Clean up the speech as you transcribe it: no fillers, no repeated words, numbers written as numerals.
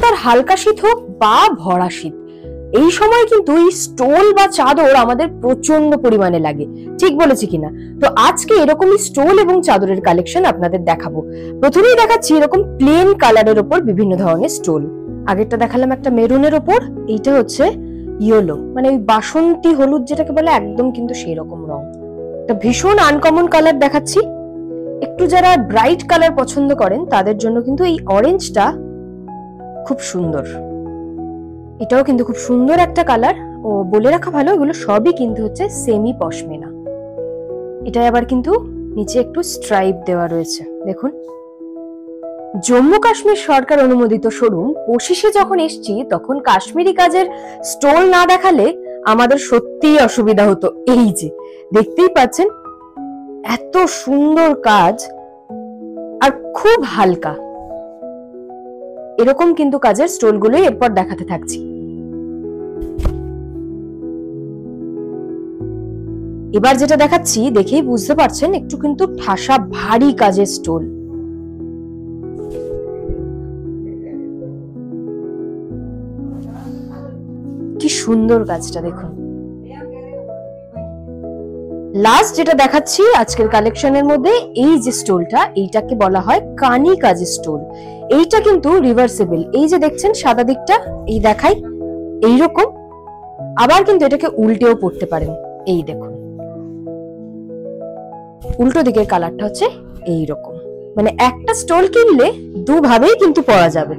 তার হালকা শীত হোক বা ভরা শীত, এই সময় কিন্তু এই স্টোল বা চাদর আমাদের প্রচন্ড পরিমাণে লাগে। ঠিক বলেছি কিনা? তো আজকে এরকমই স্টোল এবং চাদরের কালেকশন আপনাদের দেখাবো। প্রথমেই দেখাচ্ছি এরকম প্লেন কালারের ওপর বিভিন্ন ধরনের স্টোল। আগেরটা দেখালাম একটা মেরুনের ওপর, এইটা হচ্ছে ইয়েলো, মানে ওই বাসন্তী হলুদ যেটাকে বলে, একদম কিন্তু সেই রকম রং। একটা ভীষণ আনকমন কালার দেখাচ্ছি। একটু যারা ব্রাইট কালার পছন্দ করেন তাদের জন্য কিন্তু এই অরেঞ্জটা খুব সুন্দর। এটাও কিন্তু খুব সুন্দর একটা কালার। ও বলে রাখা ভালো, এগুলো সবই কিন্তু হচ্ছে সেমি পশমিনা। এটা আবার কিন্তু নিচে একটু স্ট্রাইপ দেওয়া রয়েছে, দেখুন। জম্মু কাশ্মীর সরকার অনুমোদিত শোরুম পশিসে যখন এসছি তখন কাশ্মীরি কাজের স্টোল না দেখালে আমাদের সত্যিই অসুবিধা হতো। এই যে দেখতেই পাচ্ছেন, এত সুন্দর কাজ আর খুব হালকা। এরকম কিন্তু কাজের স্টোলগুলোই এরপর দেখাতে থাকছি। এবার যেটা দেখাচ্ছি দেখেই বুঝতে পারছেন, একটু কিন্তু ঠাসা ভারী কাজের স্টোল। কি সুন্দর কাজটা দেখুন। লাস্ট যেটা দেখাচ্ছি আজকের কালেকশনের মধ্যে, এই যে স্টোলটা, এইটাকে বলা হয় কানি কাজের স্টোল। এইটা কিন্তু রিভার্সেবল। এই যে দেখছেন সাদা দিকটা, এই দেখাই এইরকম। আবার কিন্তু এটাকে উল্টেও পড়তে পারেন। এই দেখুন, উল্টো দিকের কালারটা হচ্ছে এইরকম। মানে একটা স্টোল কিনলে দুভাবেই কিন্তু পরা যাবে।